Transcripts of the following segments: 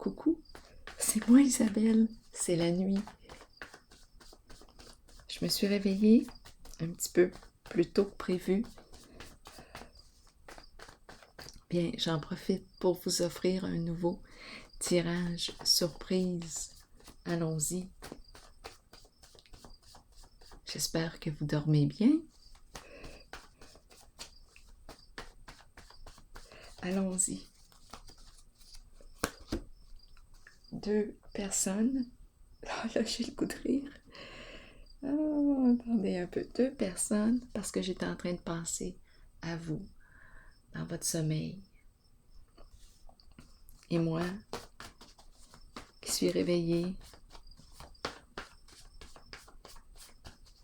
Coucou, c'est moi Isabelle, c'est la nuit. Je me suis réveillée un petit peu plus tôt que prévu. Bien, j'en profite pour vous offrir un nouveau tirage surprise. Allons-y. J'espère que vous dormez bien. Allons-y. 2 personnes. Oh là, j'ai le goût de rire. Oh, attendez un peu. 2 personnes parce que j'étais en train de penser à vous dans votre sommeil. Et moi, qui suis réveillée,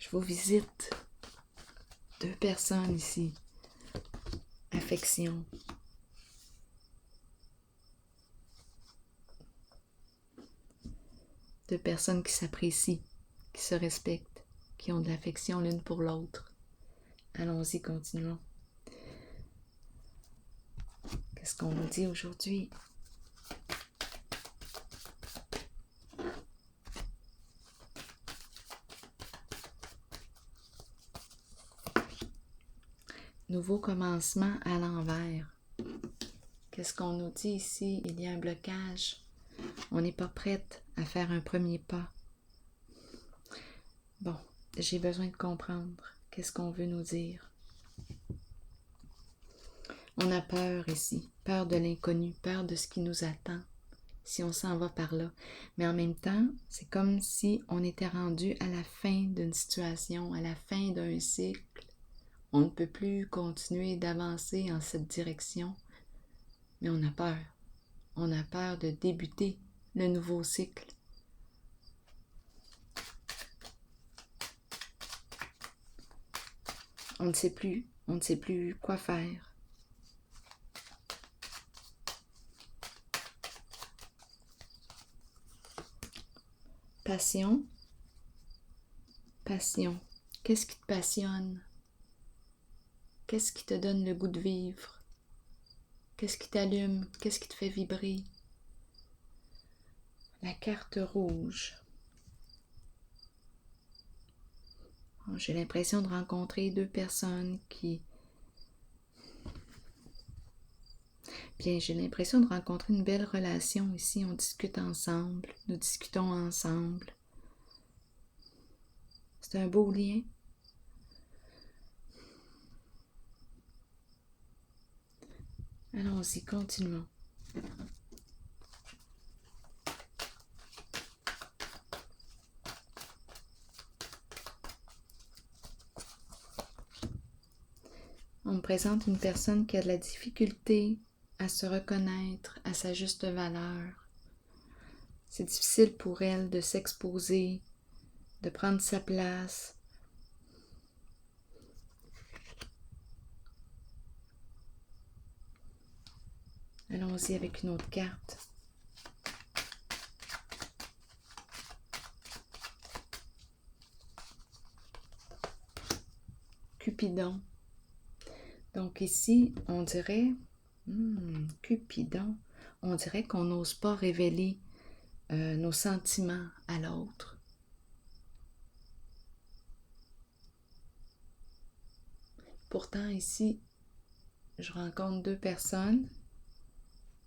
je vous visite. 2 personnes ici. Affection. Deux personnes qui s'apprécient, qui se respectent, qui ont de l'affection l'une pour l'autre. Allons-y, continuons. Qu'est-ce qu'on nous dit aujourd'hui? Nouveau commencement à l'envers. Qu'est-ce qu'on nous dit ici? Il y a un blocage. On n'est pas prête à faire un premier pas. Bon, j'ai besoin de comprendre. Qu'est-ce qu'on veut nous dire? On a peur ici, peur de l'inconnu, peur de ce qui nous attend, si on s'en va par là. Mais en même temps, c'est comme si on était rendu à la fin d'une situation, à la fin d'un cycle. On ne peut plus continuer d'avancer en cette direction, mais on a peur. On a peur de débuter le nouveau cycle. On ne sait plus quoi faire. Passion. Passion. Qu'est-ce qui te passionne? Qu'est-ce qui te donne le goût de vivre? Qu'est-ce qui t'allume? Qu'est-ce qui te fait vibrer? La carte rouge. J'ai l'impression de rencontrer 2 personnes qui... Bien, j'ai l'impression de rencontrer une belle relation ici. On discute ensemble, nous discutons ensemble. C'est un beau lien. Allons-y, continuons. On me présente une personne qui a de la difficulté à se reconnaître à sa juste valeur. C'est difficile pour elle de s'exposer, de prendre sa place. Allons-y avec une autre carte. Cupidon. Donc ici, on dirait, Cupidon, on dirait qu'on n'ose pas révéler nos sentiments à l'autre. Pourtant ici, je rencontre 2 personnes.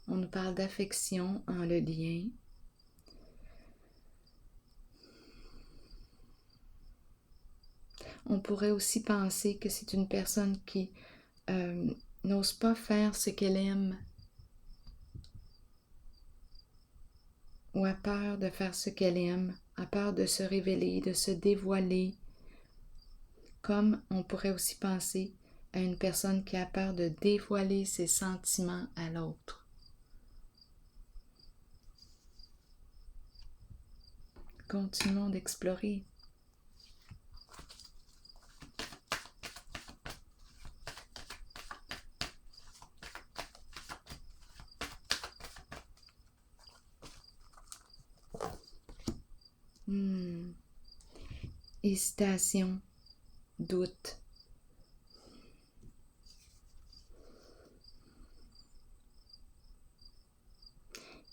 On nous parle d'affection en le lien. On pourrait aussi penser que c'est une personne qui n'ose pas faire ce qu'elle aime ou a peur de faire ce qu'elle aime, a peur de se révéler, de se dévoiler. Comme on pourrait aussi penser à une personne qui a peur de dévoiler ses sentiments à l'autre. Continuons d'explorer. Hésitation, doute.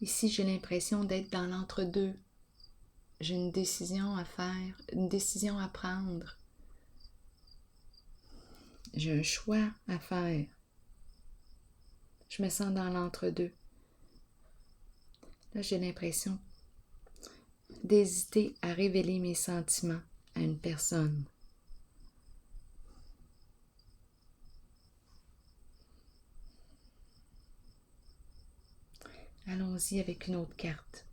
Ici, j'ai l'impression d'être dans l'entre-deux. J'ai une décision à faire, une décision à prendre. J'ai un choix à faire. Je me sens dans l'entre-deux. Là, j'ai l'impression d'hésiter à révéler mes sentiments à une personne. Allons-y avec une autre carte.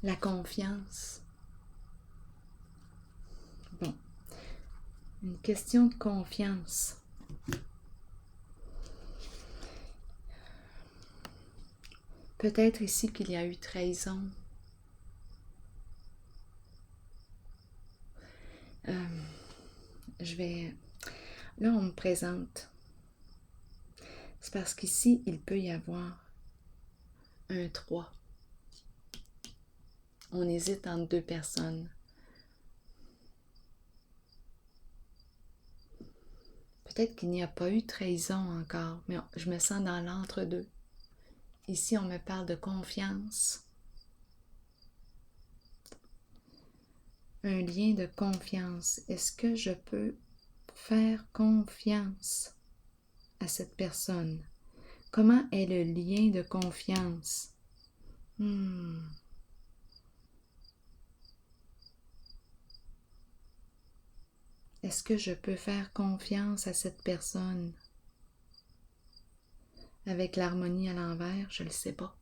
La confiance. Bon, une question de confiance. Peut-être ici qu'il y a eu trahison. Là, on me présente. C'est parce qu'ici, il peut y avoir un 3. On hésite entre deux personnes. Peut-être qu'il n'y a pas eu trahison encore, mais je me sens dans l'entre-deux. Ici, on me parle de confiance. Un lien de confiance. Est-ce que je peux faire confiance à cette personne? Comment est le lien de confiance? Est-ce que je peux faire confiance à cette personne? Avec l'harmonie à l'envers, je ne le sais pas.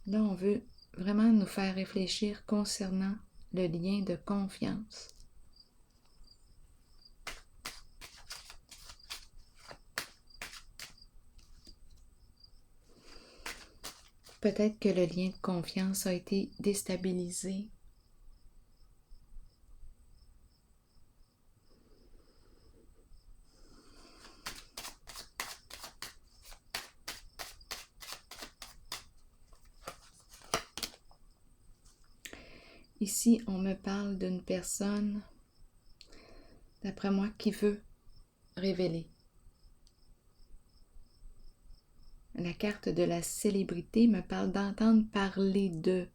Là, on veut vraiment nous faire réfléchir concernant le lien de confiance. Peut-être que le lien de confiance a été déstabilisé. Ici, on me parle d'une personne, d'après moi, qui veut révéler. La carte de la célébrité me parle d'entendre parler de.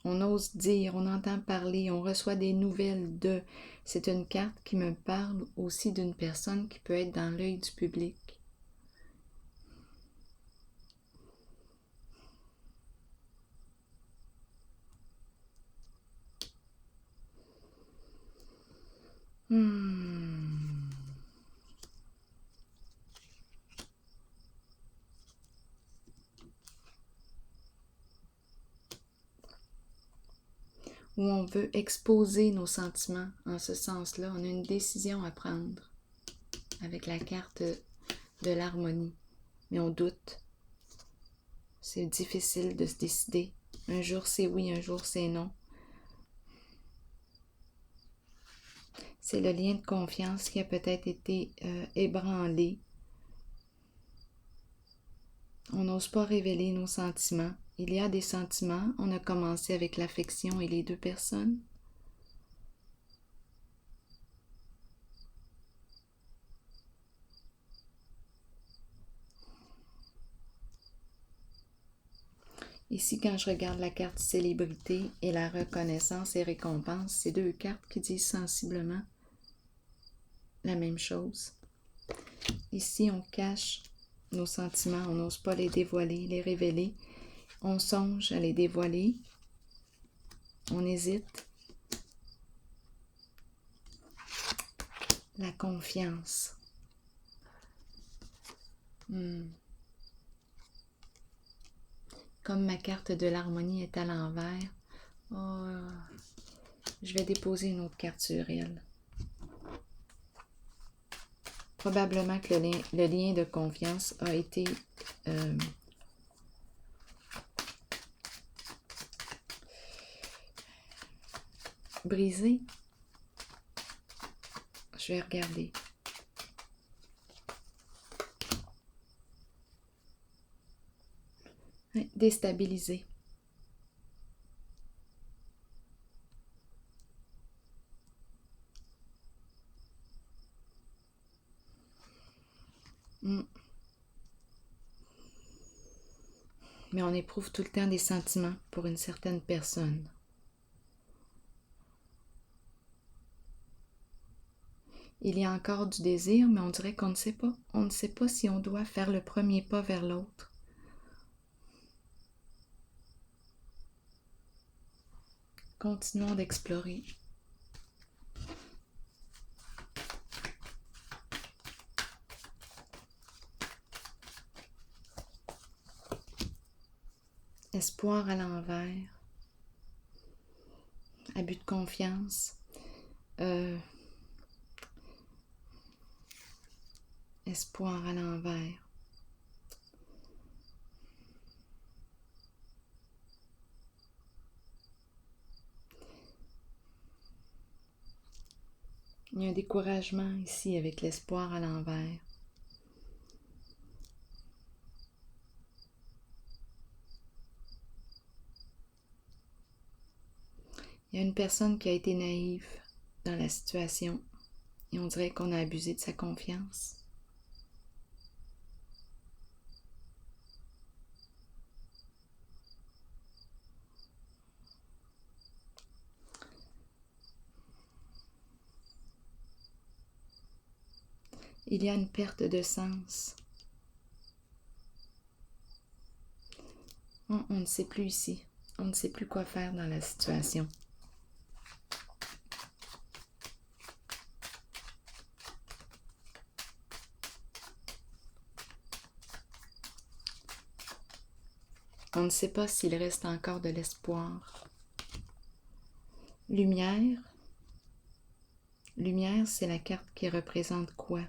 On ose dire, on entend parler, on reçoit des nouvelles de. C'est une carte qui me parle aussi d'une personne qui peut être dans l'œil du public. Où on veut exposer nos sentiments en ce sens-là. On a une décision à prendre avec la carte de l'harmonie. Mais on doute. C'est difficile de se décider. Un jour c'est oui, un jour c'est non. C'est le lien de confiance qui a peut-être été ébranlé. On n'ose pas révéler nos sentiments. Il y a des sentiments. On a commencé avec l'affection et les deux personnes. Ici, quand je regarde la carte célébrité et la reconnaissance et récompense, c'est deux cartes qui disent sensiblement la même chose. Ici, on cache nos sentiments, on n'ose pas les dévoiler, les révéler. On songe à les dévoiler. On hésite. La confiance. Comme ma carte de l'harmonie est à l'envers, je vais déposer une autre carte sur elle. Probablement que le lien de confiance a été brisé. Je vais regarder. déstabilisé. Mais on éprouve tout le temps des sentiments pour une certaine personne. Il y a encore du désir, mais on dirait qu'on ne sait pas. On ne sait pas si on doit faire le premier pas vers l'autre. Continuons d'explorer. Espoir à l'envers. Abus de confiance. Espoir à l'envers. Il y a un découragement ici avec l'espoir à l'envers. Il y a une personne qui a été naïve dans la situation et on dirait qu'on a abusé de sa confiance. Il y a une perte de sens. On ne sait plus ici. On ne sait plus quoi faire dans la situation. On ne sait pas s'il reste encore de l'espoir. Lumière. Lumière, c'est la carte qui représente quoi?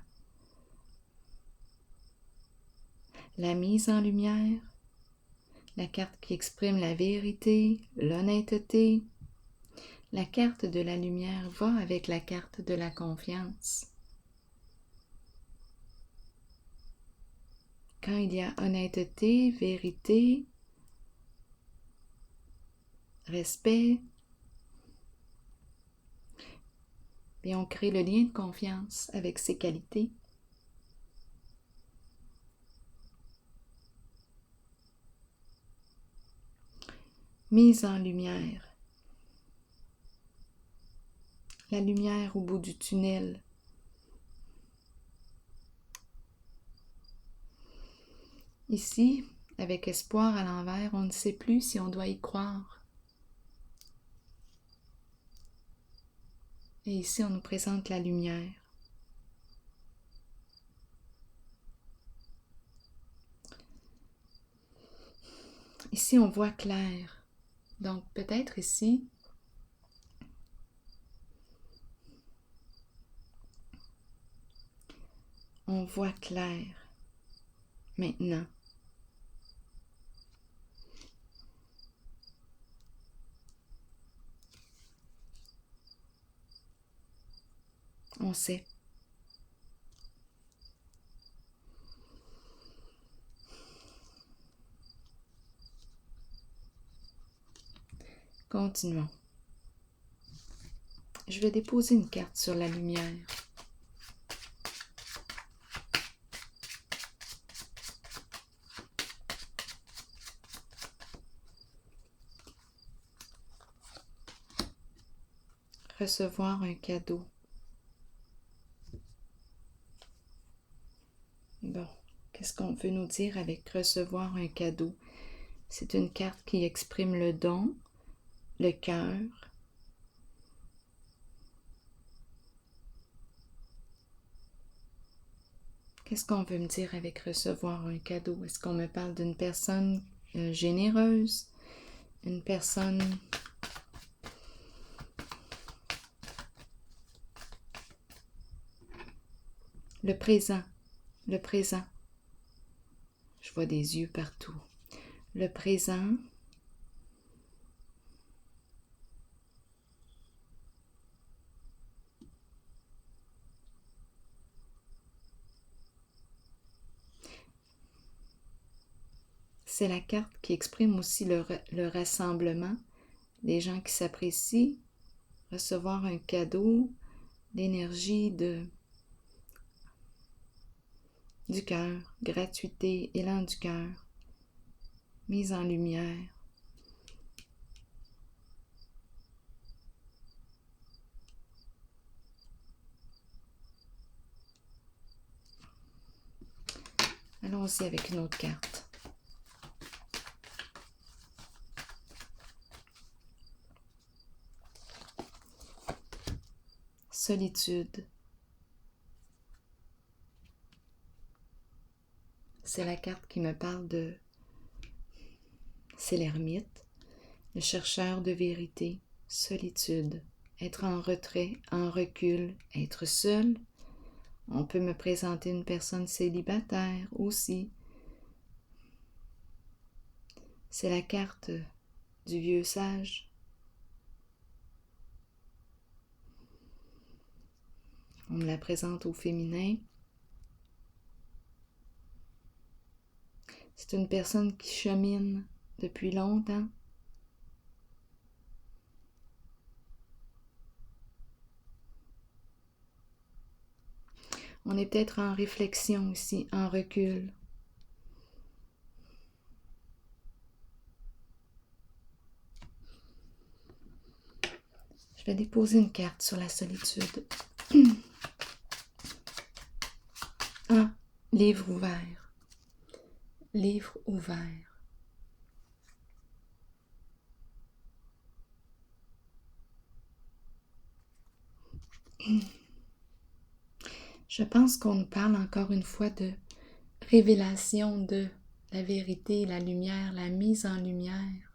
La mise en lumière, la carte qui exprime la vérité, l'honnêteté. La carte de la lumière va avec la carte de la confiance. Quand il y a honnêteté, vérité, respect, et on crée le lien de confiance avec ses qualités. Mise en lumière. La lumière au bout du tunnel. Ici, avec espoir à l'envers, on ne sait plus si on doit y croire. Et ici, on nous présente la lumière. Ici, on voit clair. Donc, peut-être ici, on voit clair. Maintenant. On sait. Continuons. Je vais déposer une carte sur la lumière. Recevoir un cadeau. Bon, qu'est-ce qu'on veut nous dire avec recevoir un cadeau? C'est une carte qui exprime le don, le cœur. Qu'est-ce qu'on veut me dire avec recevoir un cadeau? Est-ce qu'on me parle d'une personne généreuse? Une personne... Le présent. Le présent. Je vois des yeux partout. Le présent. c'est la carte qui exprime aussi le rassemblement, les gens qui s'apprécient, recevoir un cadeau, l'énergie du cœur, gratuité, élan du cœur, mise en lumière. Allons-y avec une autre carte. Solitude. C'est la carte qui me parle de... C'est l'ermite, le chercheur de vérité, solitude, être en retrait, en recul, être seul. On peut me présenter une personne célibataire aussi. C'est la carte du vieux sage. On me la présente au féminin. C'est une personne qui chemine depuis longtemps. On est peut-être en réflexion ici, en recul. Je vais déposer une carte sur la solitude. Ah, livre ouvert. Livre ouvert. Je pense qu'on nous parle encore une fois de révélation de la vérité, la lumière, la mise en lumière.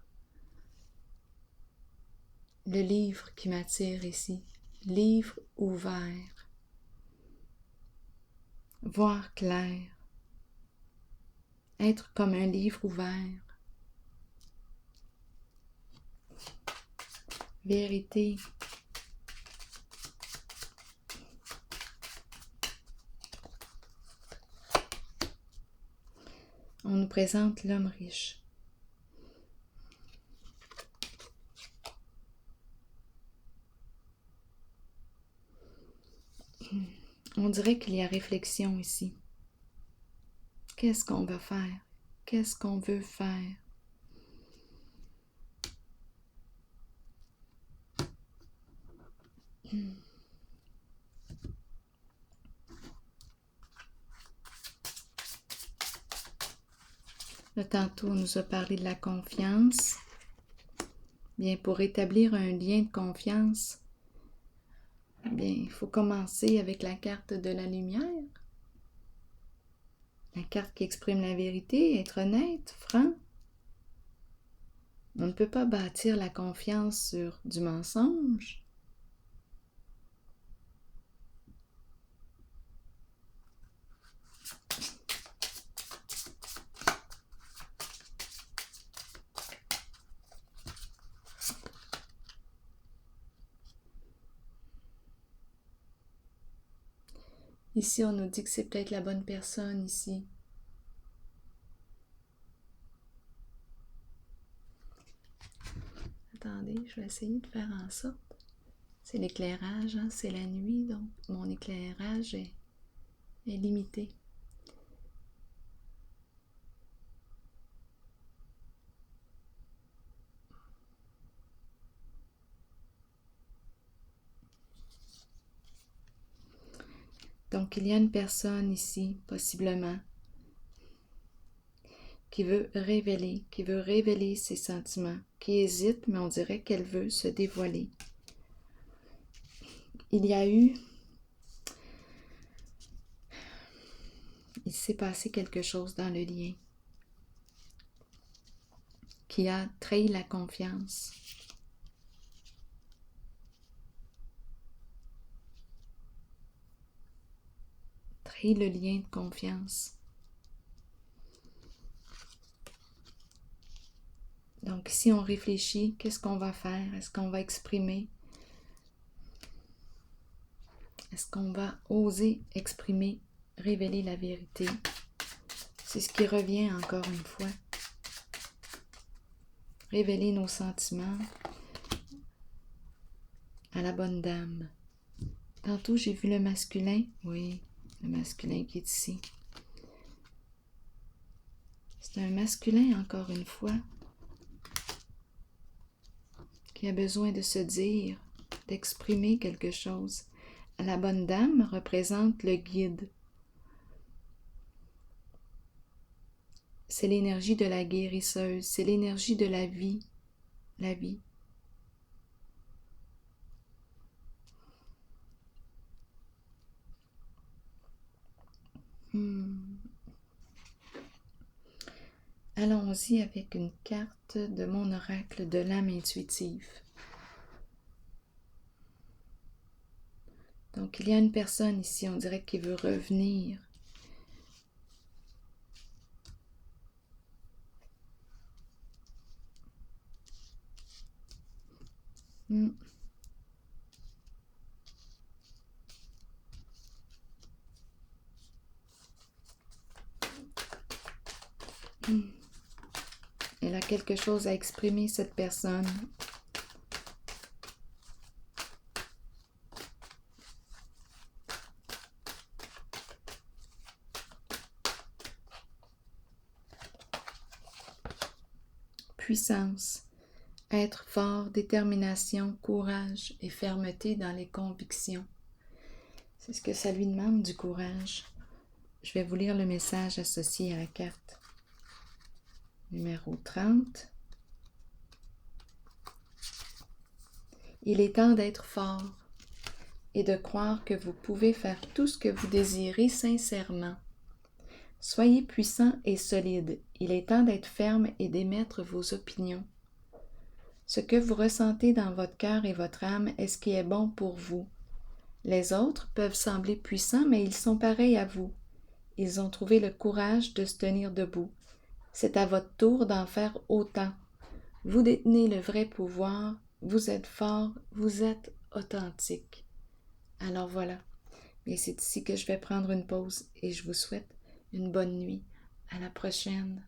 Le livre qui m'attire ici, livre ouvert. Voir clair. Être comme un livre ouvert. Vérité. On nous présente l'homme riche. On dirait qu'il y a réflexion ici. Qu'est-ce qu'on va faire? Qu'est-ce qu'on veut faire? Là, tantôt, on nous a parlé de la confiance. Bien, pour établir un lien de confiance, bien, il faut commencer avec la carte de la lumière. La carte qui exprime la vérité, être honnête, franc. On ne peut pas bâtir la confiance sur du mensonge. Ici, on nous dit que c'est peut-être la bonne personne ici. Attendez, je vais essayer de faire en sorte. C'est l'éclairage, hein? C'est la nuit, donc mon éclairage est limité. Donc, il y a une personne ici, possiblement, qui veut révéler ses sentiments, qui hésite, mais on dirait qu'elle veut se dévoiler. Il s'est passé quelque chose dans le lien qui a trahi la confiance. Trahi le lien de confiance. Donc, si on réfléchit, qu'est-ce qu'on va faire? Est-ce qu'on va exprimer? Est-ce qu'on va oser exprimer, révéler la vérité? C'est ce qui revient encore une fois. révéler nos sentiments à la bonne dame. Tantôt, j'ai vu le masculin. Oui, le masculin qui est ici. C'est un masculin, encore une fois, qui a besoin de se dire, d'exprimer quelque chose. La bonne dame représente le guide. C'est l'énergie de la guérisseuse, c'est l'énergie de la vie. La vie. Allons-y avec une carte de mon oracle de l'âme intuitive. Donc, il y a une personne ici, on dirait, qui veut revenir. Elle a quelque chose à exprimer, cette personne. Puissance, être fort, détermination, courage et fermeté dans les convictions. C'est ce que ça lui demande, du courage. Je vais vous lire le message associé à la carte. Numéro 30. Il est temps d'être fort et de croire que vous pouvez faire tout ce que vous désirez sincèrement. Soyez puissant et solide. Il est temps d'être ferme et d'émettre vos opinions. Ce que vous ressentez dans votre cœur et votre âme est ce qui est bon pour vous. Les autres peuvent sembler puissants, mais ils sont pareils à vous. Ils ont trouvé le courage de se tenir debout. C'est à votre tour d'en faire autant. Vous détenez le vrai pouvoir, vous êtes fort, vous êtes authentique. Alors voilà, et c'est ici que je vais prendre une pause et je vous souhaite une bonne nuit. À la prochaine.